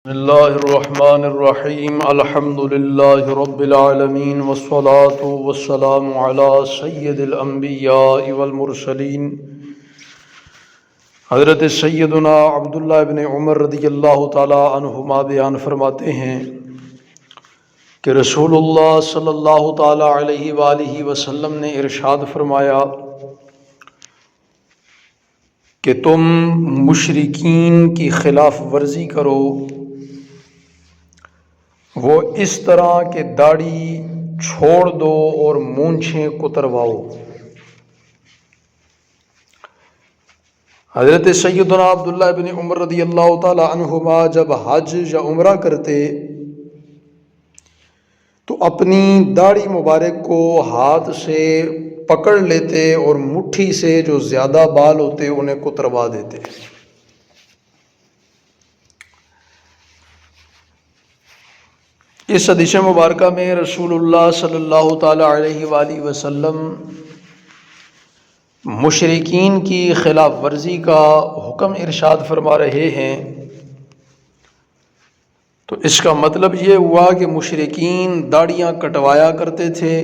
بسم اللہ الرحمن الرحیم الحمد للہ رب العالمین والصلاة والسلام علی سید الانبیاء والمرسلین حضرت سیدنا عبداللہ ابن عمر رضی اللہ تعالی عنہما بیان فرماتے ہیں کہ رسول اللہ صلی اللہ تعالی علیہ وآلہ وسلم نے ارشاد فرمایا کہ تم مشرکین کی خلاف ورزی کرو، وہ اس طرح کہ داڑھی چھوڑ دو اور مونچھیں کترواؤ۔ حضرت سیدنا عبداللہ بن عمر رضی اللہ تعالی عنہما جب حج یا عمرہ کرتے تو اپنی داڑھی مبارک کو ہاتھ سے پکڑ لیتے اور مٹھی سے جو زیادہ بال ہوتے انہیں کتروا دیتے۔ اس حدیث مبارکہ میں رسول اللہ صلی اللہ تعالی علیہ وآلہ وسلم مشرکین کی خلاف ورزی کا حکم ارشاد فرما رہے ہیں۔ تو اس کا مطلب یہ ہوا کہ مشرکین داڑیاں کٹوایا کرتے تھے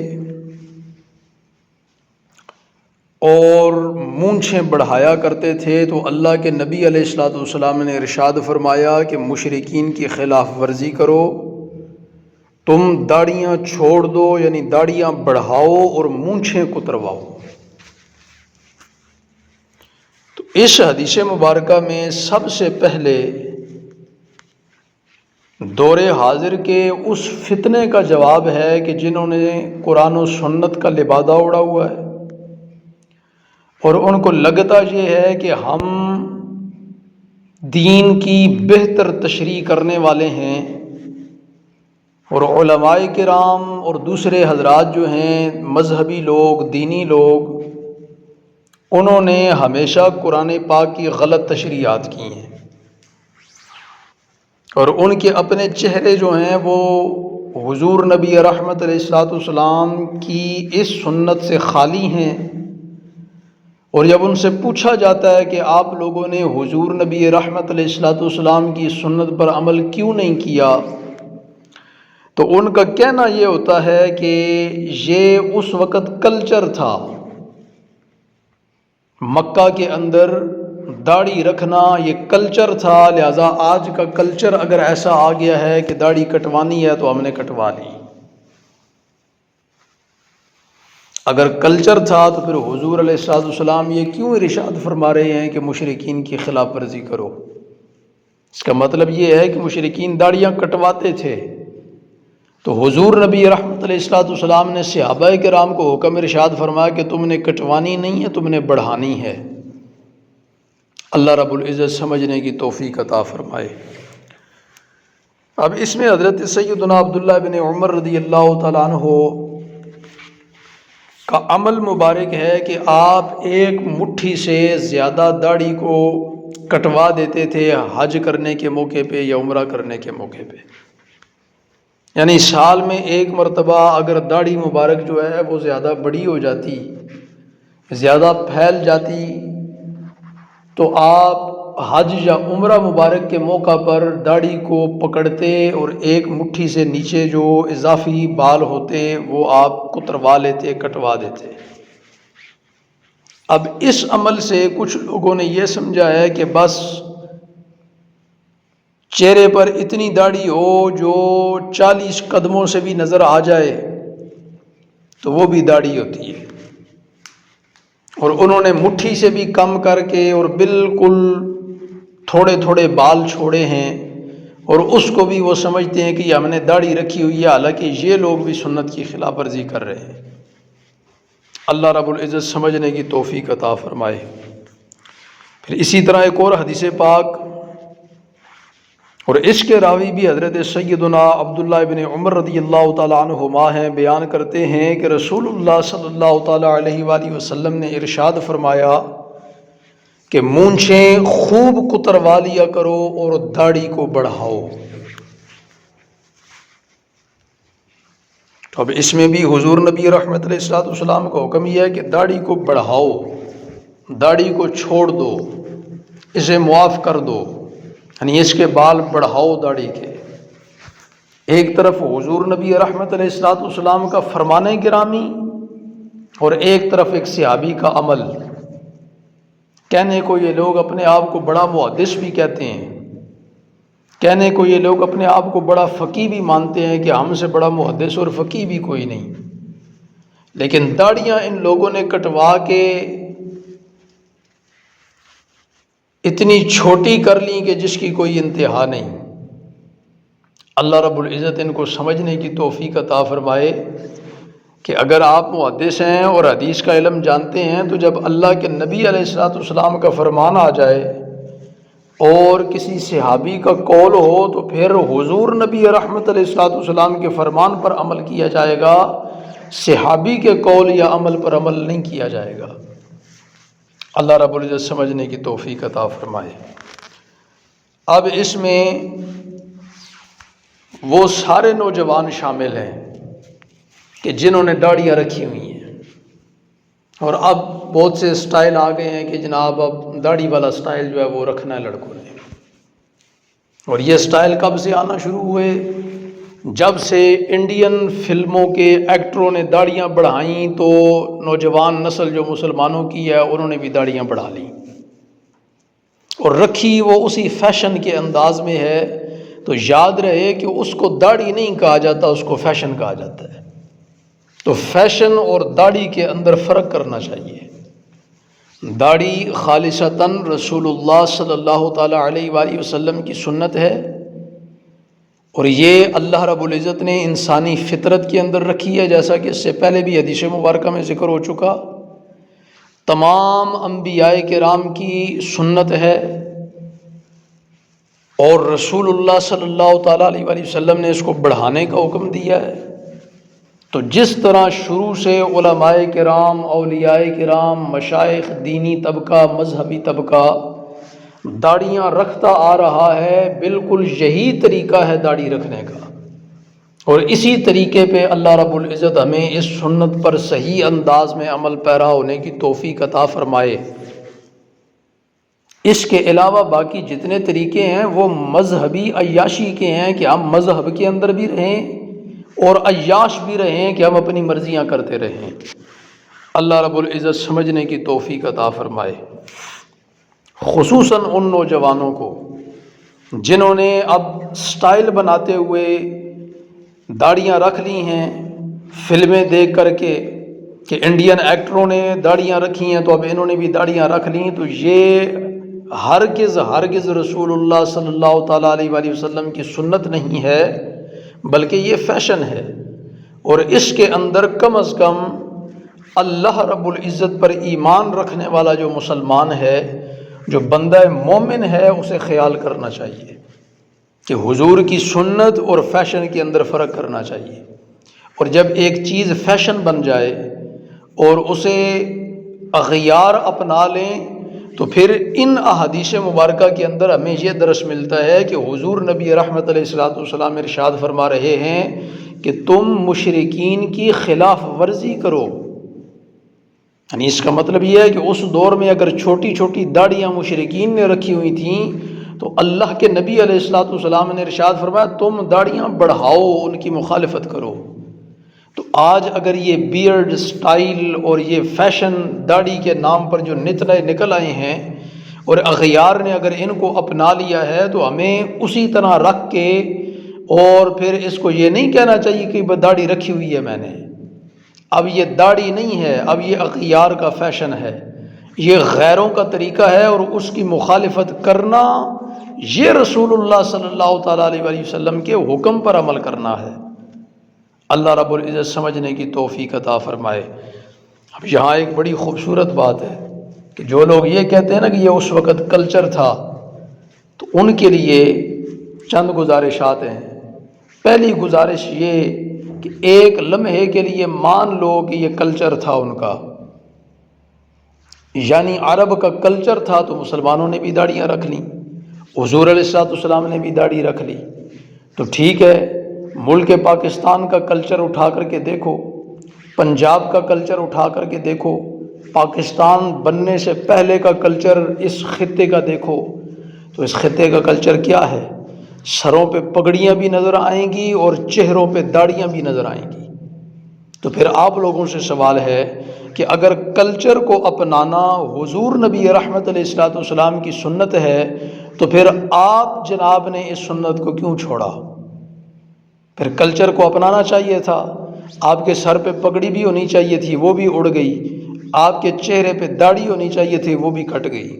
اور مونچھیں بڑھایا کرتے تھے، تو اللہ کے نبی علیہ الصلوۃ والسلام نے ارشاد فرمایا کہ مشرکین کی خلاف ورزی کرو، تم داڑیاں چھوڑ دو، یعنی داڑیاں بڑھاؤ اور مونچھیں کترواؤ۔ تو اس حدیث مبارکہ میں سب سے پہلے دور حاضر کے اس فتنے کا جواب ہے کہ جنہوں نے قرآن و سنت کا لبادہ اڑا ہوا ہے اور ان کو لگتا یہ ہے کہ ہم دین کی بہتر تشریح کرنے والے ہیں، اور علماء کرام اور دوسرے حضرات جو ہیں مذہبی لوگ، دینی لوگ، انہوں نے ہمیشہ قرآن پاک کی غلط تشریحات کی ہیں اور ان کے اپنے چہرے جو ہیں وہ حضور نبی رحمت علیہ الصلوۃ والسلام کی اس سنت سے خالی ہیں۔ اور جب ان سے پوچھا جاتا ہے کہ آپ لوگوں نے حضور نبی رحمت علیہ الصلوۃ والسلام کی سنت پر عمل کیوں نہیں کیا، تو ان کا کہنا یہ ہوتا ہے کہ یہ اس وقت کلچر تھا، مکہ کے اندر داڑھی رکھنا یہ کلچر تھا، لہذا آج کا کلچر اگر ایسا آ گیا ہے کہ داڑھی کٹوانی ہے تو ہم نے کٹوا لی۔ اگر کلچر تھا تو پھر حضور علیہ الصلوۃ والسلام یہ کیوں ارشاد فرما رہے ہیں کہ مشرکین کی خلاف ورزی کرو؟ اس کا مطلب یہ ہے کہ مشرکین داڑیاں کٹواتے تھے، تو حضور نبی رحمت علیہ الصلوۃ والسلام نے صحابہ کرام کو حکم ارشاد فرمایا کہ تم نے کٹوانی نہیں ہے، تم نے بڑھانی ہے۔ اللہ رب العزت سمجھنے کی توفیق عطا فرمائے۔ اب اس میں حضرت سیدنا عبداللہ بن عمر رضی اللہ تعالیٰ عنہ کا عمل مبارک ہے کہ آپ ایک مٹھی سے زیادہ داڑھی کو کٹوا دیتے تھے حج کرنے کے موقع پہ یا عمرہ کرنے کے موقع پہ، یعنی سال میں ایک مرتبہ اگر داڑھی مبارک جو ہے وہ زیادہ بڑی ہو جاتی، زیادہ پھیل جاتی، تو آپ حج یا عمرہ مبارک کے موقع پر داڑھی کو پکڑتے اور ایک مٹھی سے نیچے جو اضافی بال ہوتے وہ آپ کتروا لیتے، کٹوا دیتے۔ اب اس عمل سے کچھ لوگوں نے یہ سمجھا ہے کہ بس چہرے پر اتنی داڑھی ہو جو 40 قدموں سے بھی نظر آ جائے تو وہ بھی داڑھی ہوتی ہے، اور انہوں نے مٹھی سے بھی کم کر کے اور بالکل تھوڑے تھوڑے بال چھوڑے ہیں، اور اس کو بھی وہ سمجھتے ہیں کہ ہم نے داڑھی رکھی ہوئی ہے، حالانکہ یہ لوگ بھی سنت کی خلاف ورزی کر رہے ہیں۔ اللہ رب العزت سمجھنے کی توفیق عطا فرمائے۔ پھر اسی طرح ایک اور حدیث پاک، اور اس کے راوی بھی حضرت سیدنا عبداللہ ابن عمر رضی اللہ تعالیٰ عنہما ہیں، بیان کرتے ہیں کہ رسول اللہ صلی اللہ تعالیٰ علیہ وآلہ وسلم نے ارشاد فرمایا کہ مونچھیں خوب کتروا لیا کرو اور داڑھی کو بڑھاؤ۔ تو اب اس میں بھی حضور نبی رحمت علیہ الصلوۃ والسلام کا حکم یہ ہے کہ داڑھی کو بڑھاؤ، داڑھی کو چھوڑ دو، اسے معاف کر دو۔ یعنی اس کے بال بڑھاؤ داڑھی کے۔ ایک طرف حضور نبی رحمت علیہ الصلوۃ والسلام کا فرمان گرامی، اور ایک طرف ایک صحابی کا عمل۔ کہنے کو یہ لوگ اپنے آپ کو بڑا محدث بھی کہتے ہیں، کہنے کو یہ لوگ اپنے آپ کو بڑا فقیہ بھی مانتے ہیں کہ ہم سے بڑا محدث اور فقیہ بھی کوئی نہیں، لیکن داڑیاں ان لوگوں نے کٹوا کے اتنی چھوٹی کر لیں کہ جس کی کوئی انتہا نہیں۔ اللہ رب العزت ان کو سمجھنے کی توفیق عطا فرمائے کہ اگر آپ محدث ہیں اور حدیث کا علم جانتے ہیں، تو جب اللہ کے نبی علیہ الصلوۃ والسلام کا فرمان آ جائے اور کسی صحابی کا قول ہو تو پھر حضور نبی رحمت علیہ الصلوۃ والسلام کے فرمان پر عمل کیا جائے گا، صحابی کے قول یا عمل پر عمل نہیں کیا جائے گا۔ اللہ رب العزت سمجھنے کی توفیق عطا فرمائے۔ اب اس میں وہ سارے نوجوان شامل ہیں کہ جنہوں نے داڑیاں رکھی ہوئی ہیں، اور اب بہت سے سٹائل آ گئے ہیں کہ جناب اب داڑھی والا سٹائل جو ہے وہ رکھنا ہے لڑکوں نے۔ اور یہ سٹائل کب سے آنا شروع ہوئے؟ جب سے انڈین فلموں کے ایکٹروں نے داڑیاں بڑھائیں تو نوجوان نسل جو مسلمانوں کی ہے انہوں نے بھی داڑیاں بڑھا لیں، اور رکھی وہ اسی فیشن کے انداز میں ہے۔ تو یاد رہے کہ اس کو داڑھی نہیں کہا جاتا، اس کو فیشن کہا جاتا ہے۔ تو فیشن اور داڑھی کے اندر فرق کرنا چاہیے۔ داڑھی خالصتاً رسول اللہ صلی اللہ تعالی علیہ وآلہ وسلم کی سنت ہے، اور یہ اللہ رب العزت نے انسانی فطرت کے اندر رکھی ہے، جیسا کہ اس سے پہلے بھی حدیث مبارکہ میں ذکر ہو چکا۔ تمام انبیاء کرام کی سنت ہے، اور رسول اللہ صلی اللہ تعالیٰ علیہ وآلہ وسلم نے اس کو بڑھانے کا حکم دیا ہے۔ تو جس طرح شروع سے علماء کرام، اولیاء کرام، مشائخ، دینی طبقہ، مذہبی طبقہ داڑیاں رکھتا آ رہا ہے، بالکل یہی طریقہ ہے داڑھی رکھنے کا، اور اسی طریقے پہ اللہ رب العزت ہمیں اس سنت پر صحیح انداز میں عمل پیرا ہونے کی توفیق عطا فرمائے۔ اس کے علاوہ باقی جتنے طریقے ہیں وہ مذہبی عیاشی کے ہیں کہ ہم مذہب کے اندر بھی رہیں اور عیاش بھی رہیں کہ ہم اپنی مرضیاں کرتے رہیں۔ اللہ رب العزت سمجھنے کی توفیق عطا فرمائے، خصوصاً ان نوجوانوں کو جنہوں نے اب سٹائل بناتے ہوئے داڑیاں رکھ لی ہیں، فلمیں دیکھ کر کے کہ انڈین ایکٹروں نے داڑیاں رکھی ہیں تو اب انہوں نے بھی داڑیاں رکھ لیں۔ تو یہ ہرگز رسول اللہ صلی اللہ تعالیٰ علیہ وآلہ وسلم کی سنت نہیں ہے، بلکہ یہ فیشن ہے، اور اس کے اندر کم از کم اللہ رب العزت پر ایمان رکھنے والا جو مسلمان ہے، جو بندہ مومن ہے، اسے خیال کرنا چاہیے کہ حضور کی سنت اور فیشن کے اندر فرق کرنا چاہیے۔ اور جب ایک چیز فیشن بن جائے اور اسے اغیار اپنا لیں تو پھر ان احادیث مبارکہ کے اندر ہمیں یہ درس ملتا ہے کہ حضور نبی رحمت علیہ الصلوۃ والسلام ارشاد فرما رہے ہیں کہ تم مشرکین کی خلاف ورزی کرو۔ یعنی اس کا مطلب یہ ہے کہ اس دور میں اگر چھوٹی چھوٹی داڑیاں مشرکین نے رکھی ہوئی تھیں تو اللہ کے نبی علیہ الصلوۃ والسلام نے ارشاد فرمایا تم داڑیاں بڑھاؤ، ان کی مخالفت کرو۔ تو آج اگر یہ بیئرڈ سٹائل اور یہ فیشن داڑھی کے نام پر جو نکل آئے ہیں اور اغیار نے اگر ان کو اپنا لیا ہے تو ہمیں اسی طرح رکھ کے اور پھر اس کو یہ نہیں کہنا چاہیے کہ داڑھی رکھی ہوئی ہے میں نے۔ اب یہ داڑھی نہیں ہے، اب یہ اغیار کا فیشن ہے، یہ غیروں کا طریقہ ہے، اور اس کی مخالفت کرنا یہ رسول اللہ صلی اللہ تعالیٰ علیہ وآلہ وسلم کے حکم پر عمل کرنا ہے۔ اللہ رب العزت سمجھنے کی توفیق عطا فرمائے۔ اب یہاں ایک بڑی خوبصورت بات ہے کہ جو لوگ یہ کہتے ہیں نا کہ یہ اس وقت کلچر تھا، تو ان کے لیے چند گزارشات ہیں۔ پہلی گزارش یہ کہ ایک لمحے کے لیے مان لو کہ یہ کلچر تھا ان کا، یعنی عرب کا کلچر تھا، تو مسلمانوں نے بھی داڑیاں رکھ لیں، حضور علیہ الصلوۃ والسلام نے بھی داڑھی رکھ لی، تو ٹھیک ہے۔ ملک پاکستان کا کلچر اٹھا کر کے دیکھو، پنجاب کا کلچر اٹھا کر کے دیکھو، پاکستان بننے سے پہلے کا کلچر اس خطے کا دیکھو، تو تو اس خطے کا کلچر کیا ہے؟ سروں پہ پگڑیاں بھی نظر آئیں گی اور چہروں پہ داڑیاں بھی نظر آئیں گی۔ تو پھر آپ لوگوں سے سوال ہے کہ اگر کلچر کو اپنانا حضور نبی رحمت علیہ الصلوۃ والسلام کی سنت ہے تو پھر آپ جناب نے اس سنت کو کیوں چھوڑا؟ پھر کلچر کو اپنانا چاہیے تھا، آپ کے سر پہ پگڑی بھی ہونی چاہیے تھی، وہ بھی اڑ گئی، آپ کے چہرے پہ داڑھی ہونی چاہیے تھی، وہ بھی کٹ گئی۔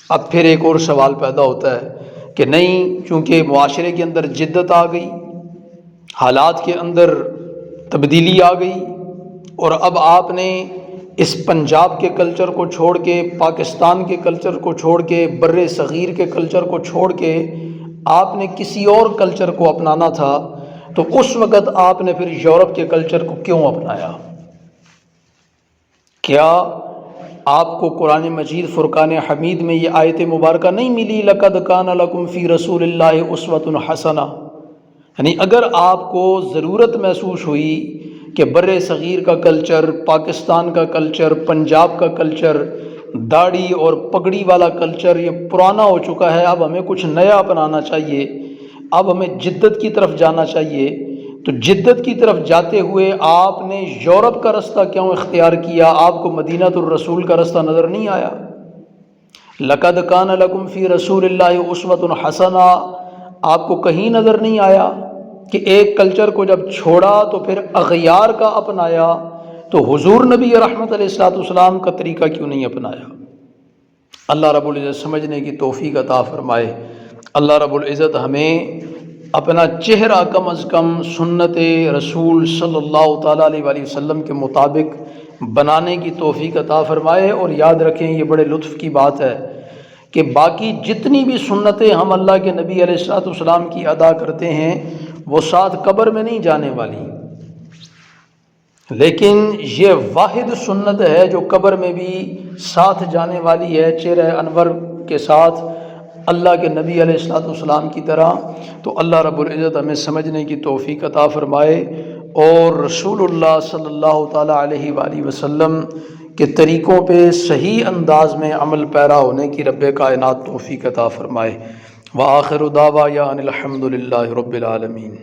اب پھر ایک اور سوال پیدا ہوتا ہے کہ نہیں، چونکہ معاشرے کے اندر جدت آ گئی، حالات کے اندر تبدیلی آ گئی، اور اب آپ نے اس پنجاب کے کلچر کو چھوڑ کے، پاکستان کے کلچر کو چھوڑ کے، بر صغیر کے کلچر کو چھوڑ کے آپ نے کسی اور کلچر کو اپنانا تھا، تو اس وقت آپ نے پھر یورپ کے کلچر کو کیوں اپنایا؟ کیا آپ کو قرآن مجید فرقان حمید میں یہ آیت مبارکہ نہیں ملی لَقَدْ كَانَ لَكُمْ فِي رَسُولِ اللَّهِ أُسْوَةٌ حَسَنَةٌ؟ یعنی اگر آپ کو ضرورت محسوس ہوئی کہ بر صغیر کا کلچر، پاکستان کا کلچر، پنجاب کا کلچر، داڑھی اور پگڑی والا کلچر یہ پرانا ہو چکا ہے، اب ہمیں کچھ نیا اپنانا چاہیے، اب ہمیں جدت کی طرف جانا چاہیے، تو جدت کی طرف جاتے ہوئے آپ نے یورپ کا رستہ کیوں اختیار کیا؟ آپ کو مدینۃ الرسول کا رستہ نظر نہیں آیا؟ لَقَدْ كَانَ لَكُمْ فِي رَسُولِ اللَّهِ أُسْوَةٌ حَسَنَةٌ آپ کو کہیں نظر نہیں آیا کہ ایک کلچر کو جب چھوڑا تو پھر اغیار کا اپنایا؟ تو حضور نبی رحمت علیہ الصلوۃ والسلام کا طریقہ کیوں نہیں اپنایا؟ اللہ رب العزت سمجھنے کی توفیق عطا فرمائے۔ اللہ رب العزت ہمیں اپنا چہرہ کم از کم سنت رسول صلی اللہ تعالیٰ علیہ وآلہ وسلم کے مطابق بنانے کی توفیق عطا فرمائے۔ اور یاد رکھیں، یہ بڑے لطف کی بات ہے کہ باقی جتنی بھی سنتیں ہم اللہ کے نبی علیہ الصلوۃ والسلام کی ادا کرتے ہیں وہ ساتھ قبر میں نہیں جانے والی، لیکن یہ واحد سنت ہے جو قبر میں بھی ساتھ جانے والی ہے، چہرہ انور کے ساتھ اللہ کے نبی علیہ الصلوۃ والسلام کی طرح۔ تو اللہ رب العزت ہمیں سمجھنے کی توفیق عطا فرمائے اور رسول اللہ صلی اللہ تعالیٰ علیہ وآلہ وسلم کے طریقوں پہ صحیح انداز میں عمل پیرا ہونے کی رب کائنات توفیق عطا فرمائے۔ وآخر دعوانا ان الحمد للہ رب العالمین۔